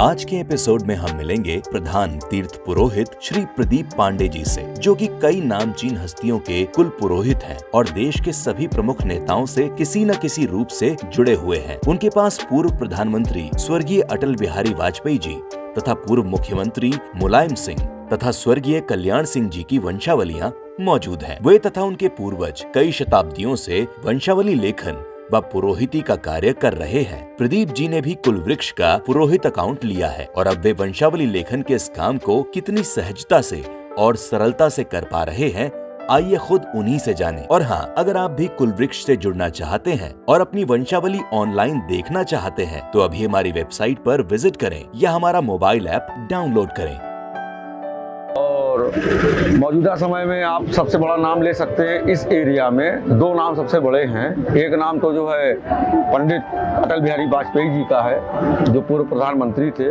आज के एपिसोड में हम मिलेंगे प्रधान तीर्थ पुरोहित श्री प्रदीप पांडे जी से, जो कि कई नामचीन हस्तियों के कुल पुरोहित हैं और देश के सभी प्रमुख नेताओं से किसी न किसी रूप से जुड़े हुए हैं। उनके पास पूर्व प्रधानमंत्री स्वर्गीय अटल बिहारी वाजपेयी जी तथा पूर्व मुख्यमंत्री मुलायम सिंह तथा स्वर्गीय कल्याण सिंह जी की वंशावलियां मौजूद हैं। वे तथा उनके पूर्वज कई शताब्दियों से वंशावली लेखन व पुरोहिती का कार्य कर रहे हैं। प्रदीप जी ने भी कुल वृक्ष का पुरोहित अकाउंट लिया है और अब वे वंशावली लेखन के इस काम को कितनी सहजता से और सरलता से कर पा रहे हैं, आइए खुद उन्हीं से जानें। और हाँ, अगर आप भी कुल वृक्ष से जुड़ना चाहते हैं और अपनी वंशावली ऑनलाइन देखना चाहते हैं तो अभी हमारी वेबसाइट पर विजिट करें या हमारा मोबाइल ऐप डाउनलोड करें। और मौजूदा समय में आप सबसे बड़ा नाम ले सकते हैं। इस एरिया में दो नाम सबसे बड़े हैं। एक नाम तो जो है पंडित अटल बिहारी वाजपेयी जी का है, जो पूर्व प्रधानमंत्री थे।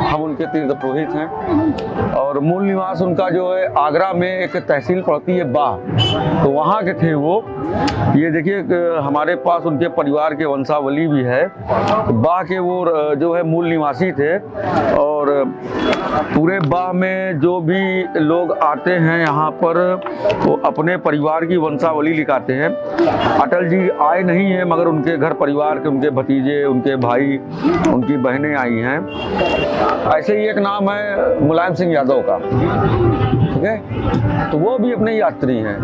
हम उनके तीर्थ पुरोहित हैं और मूल निवास उनका जो है आगरा में एक तहसील पड़ती है बाह, तो वहाँ के थे वो। ये देखिए हमारे पास उनके परिवार के वंशावली भी है। बाह के वो जो है मूल निवासी थे और पूरे बाह में जो भी लोग आते हैं यहाँ पर वो अपने परिवार की वंशावली लिखाते हैं। अटल जी आए नहीं हैं मगर उनके घर परिवार के उनके भतीजे, उनके भाई, उनकी बहनें आई हैं। ऐसे ही एक नाम है मुलायम सिंह यादव का, ठीक है, तो वो भी अपने यात्री हैं।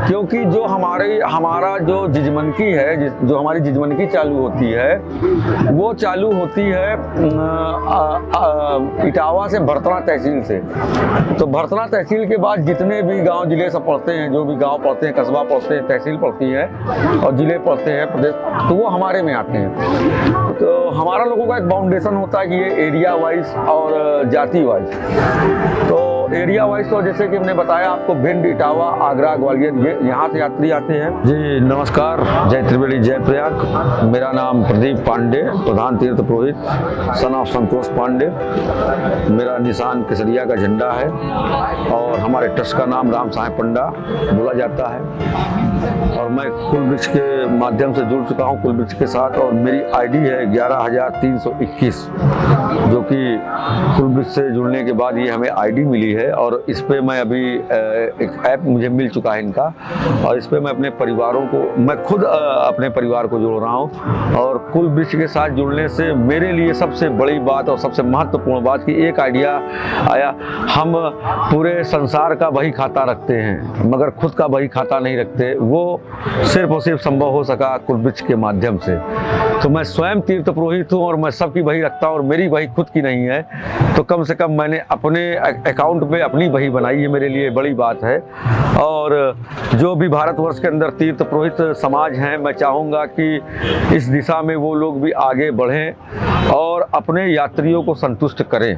क्योंकि जो हमारा जो जिजमनकी है, जो हमारी जिजमनकी चालू होती है वो चालू होती है इटावा से भरतरा तहसील से। तो भरतरा तहसील के बाद जितने भी गांव जिले सब पड़ते हैं, जो भी गांव पड़ते हैं, कस्बा पड़ते हैं, तहसील पड़ती है और जिले पड़ते हैं प्रदेश, तो वो हमारे में आते हैं। तो हमारा लोगों का एक बाउंडेशन होता है कि ये एरिया वाइज और जाति वाइज। तो एरिया वाइज तो जैसे कि हमने बताया आपको, भिंड, इटावा, आगरा, ग्वालियर, ये यहाँ से यात्री आते हैं। जी नमस्कार, जय त्रिवेणी जय प्रयाग। मेरा नाम प्रदीप पांडे, प्रधान तीर्थ पुरोहित, सन ऑफ संतोष पांडे। मेरा निशान केसरिया का झंडा है और हमारे ट्रस्ट का नाम राम साहेब पंडा बोला जाता है। और मैं कुल वृक्ष के माध्यम से जुड़ चुका हूँ कुल वृक्ष के साथ, और मेरी आईडी है 11,321, जो कि कुल वृक्ष से जुड़ने के बाद ये हमें आईडी मिली है। और इस पे मैं अभी एक ऐप मुझे मिल चुका है इनका, और इस पे मैं अपने परिवारों को, मैं खुद अपने परिवार को जोड़ रहा हूँ। और कुल वृक्ष के साथ जुड़ने से मेरे लिए सबसे बड़ी बात और सबसे महत्वपूर्ण बात की एक आइडिया आया, हम पूरे संसार का बही खाता रखते हैं मगर खुद का बही खाता नहीं रखते। वो सिर्फ और सिर्फ संभव हो सका कुल वृक्ष के माध्यम से। तो मैं स्वयं तीर्थ पुरोहित हूँ और मैं सबकी बही रखता हूँ और मेरी बही खुद की नहीं है, तो कम से कम मैंने अपने अकाउंट में अपनी बही बनाई है, मेरे लिए बड़ी बात है। और जो भी भारतवर्ष के अंदर तीर्थ पुरोहित समाज हैं, मैं चाहूँगा कि इस दिशा में वो लोग भी आगे बढ़ें और अपने यात्रियों को संतुष्ट करें।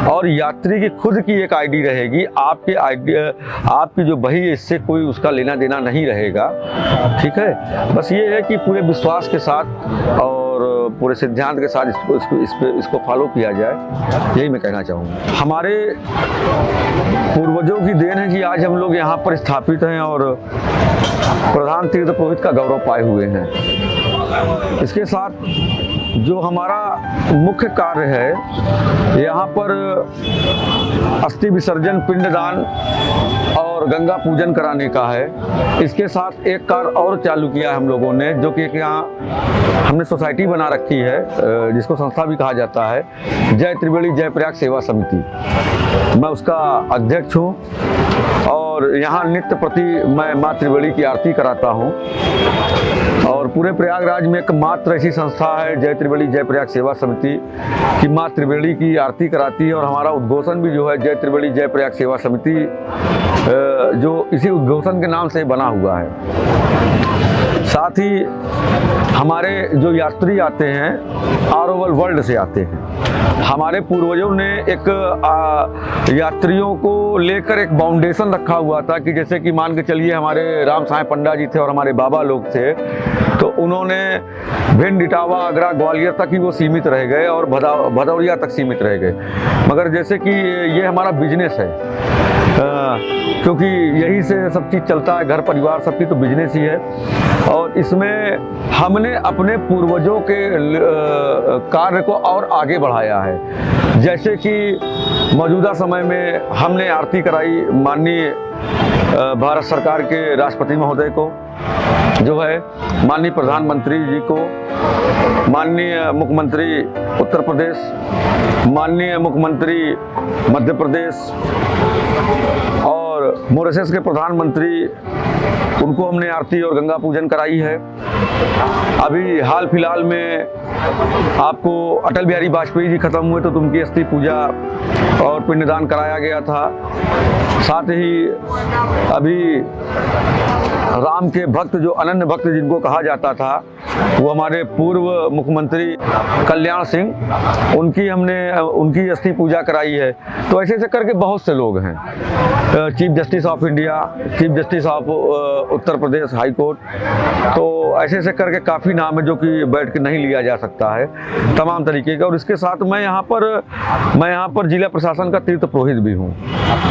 और यात्री की खुद की एक आईडी रहेगी, आपकी जो बही है इससे कोई उसका लेना देना नहीं रहेगा, ठीक है। बस ये है कि पूरे विश्वास के साथ और पूरे सिद्धांत के साथ इसको फॉलो किया जाए, यही मैं कहना चाहूँगा। हमारे पूर्वजों की देन है कि आज हम लोग यहाँ पर स्थापित हैं और प्रधान तीर्थ पुरोहित का गौरव पाए हुए हैं। इसके साथ जो हमारा मुख्य कार्य है, यहाँ पर अस्थि विसर्जन, पिंडदान और गंगा पूजन कराने का है। इसके साथ एक कार्य और चालू किया है हम लोगों ने, जो कि यहाँ हमने सोसाइटी बना रखी है, जिसको संस्था भी कहा जाता है, जय त्रिवेणी जय प्रयाग सेवा समिति। मैं उसका अध्यक्ष हूँ और यहाँ नित्य प्रति मैं माँ त्रिवेणी की आरती कराता हूँ। और पूरे प्रयागराज में एकमात्र ऐसी संस्था है जय त्रिवेणी जय प्रयाग सेवा समिति कि माँ त्रिवेणी की आरती कराती है। और हमारा उद्घोषण भी जो है जय त्रिवेणी जय प्रयाग सेवा समिति, जो इसी उद्घोषण के नाम से बना हुआ है। साथ ही हमारे जो यात्री आते हैं ऑल ओवर वर्ल्ड से आते हैं। हमारे पूर्वजों ने एक यात्रियों को लेकर एक बाउंडेशन रखा हुआ था कि जैसे कि मान के चलिए हमारे राम साहेब पंडा जी थे और हमारे बाबा लोग थे, तो उन्होंने भिंड, इटावा, आगरा, ग्वालियर तक ही वो सीमित रह गए और भदौरिया तक सीमित रह गए। मगर जैसे कि ये हमारा बिजनेस है, क्योंकि यही से सब चीज़ चलता है, घर परिवार सबकी तो बिजनेस ही है। और और इसमें हमने अपने पूर्वजों के कार्य को और आगे बढ़ाया है। जैसे कि मौजूदा समय में हमने आरती कराई माननीय भारत सरकार के राष्ट्रपति महोदय को, जो है माननीय प्रधानमंत्री जी को, माननीय मुख्यमंत्री उत्तर प्रदेश, माननीय मुख्यमंत्री मध्य प्रदेश और मॉरिशस के प्रधानमंत्री, उनको हमने आरती और गंगा पूजन कराई है। अभी हाल फिलहाल में आपको अटल बिहारी वाजपेयी जी खत्म हुए तो उनकी अस्थि पूजा और पिंडदान कराया गया था। साथ ही अभी राम के भक्त, जो अनन्य भक्त जिनको कहा जाता था, वो हमारे पूर्व मुख्यमंत्री कल्याण सिंह, उनकी अस्थि पूजा कराई है। तो ऐसे ऐसे करके बहुत से लोग हैं, chief justice of India, chief justice of Uttar Pradesh high court, तो ऐसे ऐसे करके काफ़ी नाम है जो कि बैठ के नहीं लिया जा सकता है तमाम तरीके का। और इसके साथ मैं यहाँ पर जिला प्रशासन का तीर्थ पुरोहित भी हूँ,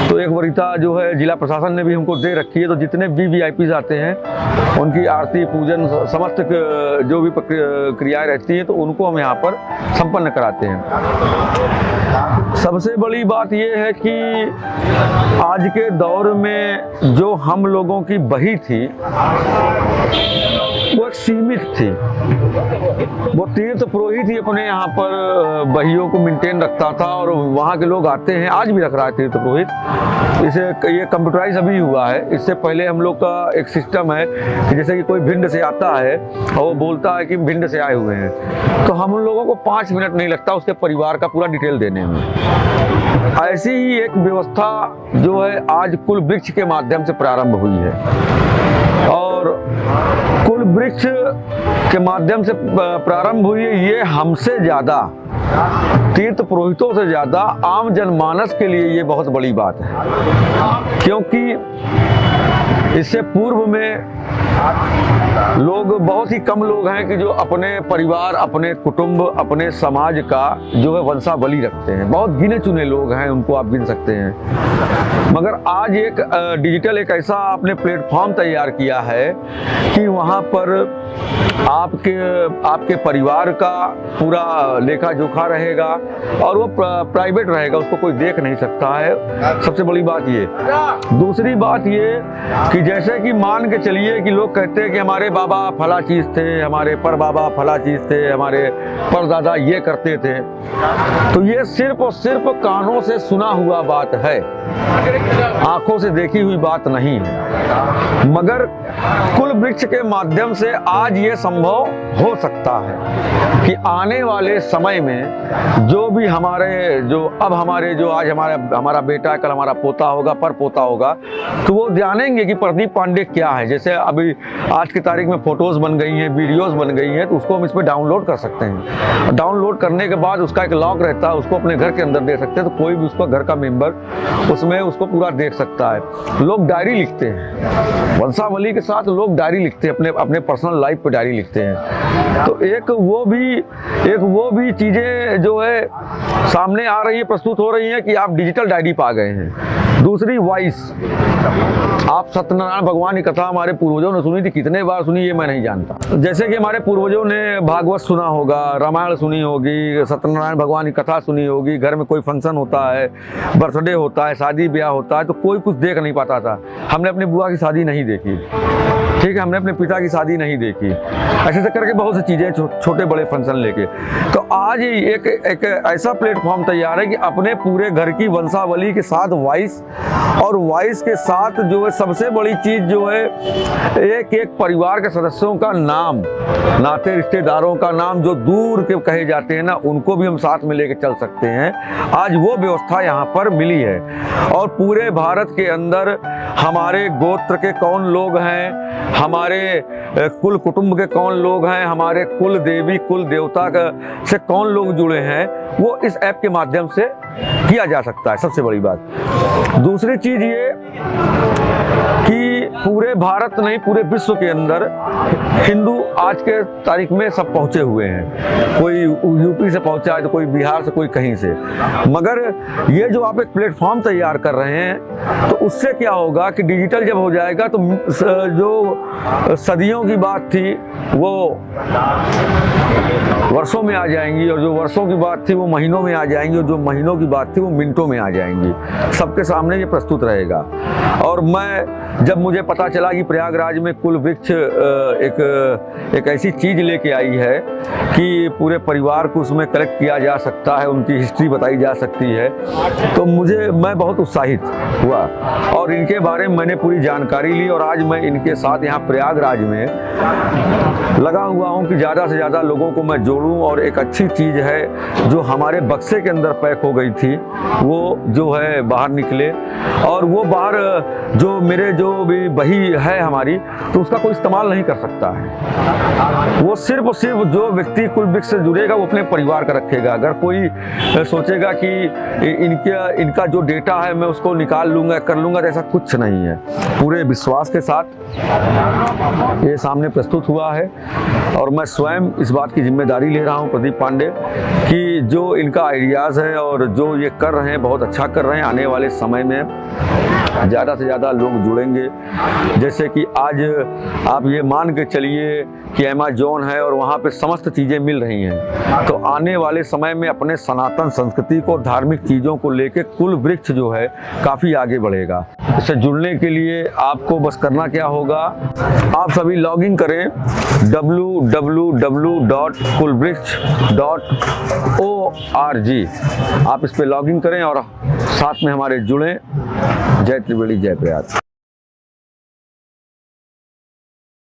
तो एक वरीयता जो है जिला प्रशासन ने भी हमको दे रखी है। तो जितने भी वीआईपीज़ आते हैं उनकी आरती पूजन समस्त जो भी क्रियाएं रहती हैं तो उनको हम यहाँ पर संपन्न कराते हैं। सबसे बड़ी बात ये है कि आज के दौर में जो हम लोगों की बही थी वो एक सीमित थी। वो तीर्थ पुरोहित ही अपने यहाँ पर बहियों को मेंटेन रखता था और वहाँ के लोग आते हैं, आज भी रख रहा है तीर्थ पुरोहित। इसे ये कंप्यूटराइज अभी हुआ है। इससे पहले हम लोग का एक सिस्टम है कि जैसे कि कोई भिंड से आता है और वो बोलता है कि भिंड से आए हुए हैं, तो हम लोगों को 5 मिनट नहीं लगता उसके परिवार का पूरा डिटेल देने में। ऐसी ही एक व्यवस्था जो है आज कुल वृक्ष के माध्यम से प्रारंभ हुई है और कुल वृक्ष के माध्यम से प्रारंभ हुई है। ये हमसे ज़्यादा, तीर्थ पुरोहितों से ज़्यादा आम जनमानस के लिए ये बहुत बड़ी बात है, क्योंकि इससे पूर्व में लोग, बहुत ही कम लोग हैं कि जो अपने परिवार, अपने कुटुंब, अपने समाज का जो है वंशावली रखते हैं। बहुत गिने चुने लोग हैं, उनको आप गिन सकते हैं। मगर आज एक डिजिटल एक ऐसा आपने प्लेटफॉर्म तैयार किया है कि वहाँ पर आपके परिवार का पूरा लेखा जोखा रहेगा और वो प्राइवेट रहेगा, उसको कोई देख नहीं सकता है। सबसे बड़ी बात ये। दूसरी बात ये कि जैसे कि मान के चलिए कि लोग कहते हैं कि हमारे बाबा फला चीज़ थे, हमारे पर बाबा फला चीज़ थे, हमारे परदादा ये करते थे, तो ये सिर्फ और सिर्फ कानों से सुना हुआ बात है, आंखों से देखी हुई बात नहीं है। मगर कुल वृक्ष के माध्यम से आज ये संभव हो सकता है कि आने वाले समय में जो भी आज हमारा बेटा, कल हमारा पोता होगा, पर पोता होगा, तो वो जानेंगे कि प्रदीप पांडे क्या है। जैसे अभी आज की तारीख में फोटोज़ बन गई हैं, वीडियोज़ बन गई हैं, तो उसको हम इस पर डाउनलोड कर सकते हैं। डाउनलोड करने के बाद उसका एक लॉग रहता है, उसको अपने घर के अंदर दे सकते हैं, तो कोई भी उसका घर का मेंबर उसमें उसको पूरा देख सकता है। लोग डायरी लिखते हैं, वंशावली के साथ लोग डायरी लिखते हैं, अपने पर्सनल लाइफ पे डायरी लिखते हैं। तो एक वो भी चीज़ें जो है सामने आ रही है, प्रस्तुत हो रही हैं कि आप डिजिटल डायरी पा गए हैं। दूसरी वॉइस, आप सत्यनारायण भगवान की कथा हमारे पूर्वजों ने सुनी थी, कितने बार सुनी ये मैं नहीं जानता। जैसे कि हमारे पूर्वजों ने भागवत सुना होगा, रामायण सुनी होगी, सत्यनारायण भगवान की कथा सुनी होगी। घर में कोई फंक्शन होता है, बर्थडे होता है, शादी ब्याह होता है, तो कोई कुछ देख नहीं पाता था। हमने अपनी बुआ की शादी नहीं देखी, ठीक है, हमने अपने पिता की शादी नहीं देखी, ऐसे करके बहुत सी चीज़ें, छोटे बड़े फंक्शन लेके। तो आज एक ऐसा प्लेटफॉर्म तैयार है कि अपने पूरे घर की वंशावली के साथ वॉइस, और वॉइस के साथ जो है सबसे बड़ी चीज़ जो है एक परिवार के सदस्यों का नाम, नाते रिश्तेदारों का नाम जो दूर के कहे जाते हैं ना, उनको भी हम साथ में लेके चल सकते हैं। आज वो व्यवस्था यहाँ पर मिली है। और पूरे भारत के अंदर हमारे गोत्र के कौन लोग हैं, हमारे कुल कुटुंब के कौन लोग हैं, हमारे कुल देवी कुल देवता से कौन लोग जुड़े हैं, वो इस ऐप के माध्यम से किया जा सकता है। सबसे बड़ी बात। दूसरी चीज़ ये कि पूरे भारत नहीं पूरे विश्व के अंदर हिंदू आज के तारीख में सब पहुंचे हुए हैं। कोई यूपी से पहुंचा है तो कोई बिहार से, कोई कहीं से। मगर ये जो आप एक प्लेटफॉर्म तैयार कर रहे हैं तो उससे क्या होगा कि डिजिटल जब हो जाएगा तो जो सदियों की बात थी वो वर्षों में आ जाएंगी, और जो वर्षों की बात थी वो महीनों में आ जाएंगी, और जो महीनों की बात थी वो मिनटों में आ जाएंगी। सबके सामने ये प्रस्तुत रहेगा। और मैं जब मुझे पता चला कि प्रयागराज में कुल वृक्ष एक ऐसी चीज़ लेके आई है कि पूरे परिवार को उसमें कलेक्ट किया जा सकता है, उनकी हिस्ट्री बताई जा सकती है, तो मैं बहुत उत्साहित हुआ और इनके बारे में मैंने पूरी जानकारी ली। और आज मैं इनके साथ यहाँ प्रयागराज में लगा हुआ हूँ कि ज़्यादा से ज़्यादा लोगों को मैं जोड़ूं। और एक अच्छी चीज़ है जो हमारे बक्से के अंदर पैक हो गई थी वो जो है बाहर निकले, और वो बाहर जो मेरे जो भी बही है हमारी, तो उसका कोई इस्तेमाल नहीं कर सकता है। वो सिर्फ और सिर्फ जो व्यक्ति कुल वृक्ष से जुड़ेगा वो अपने परिवार का रखेगा। अगर कोई सोचेगा कि इनका जो डेटा है मैं उसको निकाल लूँगा, कर लूँगा, तो ऐसा कुछ नहीं है। पूरे विश्वास के साथ ये सामने प्रस्तुत हुआ है और मैं स्वयं इस बात की जिम्मेदारी ले रहा हूँ, प्रदीप पांडे, कि जो इनका आइडियाज़ है और जो ये कर रहे हैं बहुत अच्छा कर रहे हैं। आने वाले समय में ज़्यादा से ज़्यादा लोग जुड़ेंगे। जैसे कि आज आप ये मान के चलिए कि अमेज़न है और वहाँ पे समस्त चीज़ें मिल रही हैं, तो आने वाले समय में अपने सनातन संस्कृति को, धार्मिक चीज़ों को लेके कुल वृक्ष जो है काफ़ी आगे बढ़ेगा। इससे जुड़ने के लिए आपको बस करना क्या होगा, आप सभी लॉगिन करें www.kulvriksh.org। आप इस पे लॉगिन करें और साथ में हमारे जुड़ें। जय त्रिवेणी, जय प्रयाग।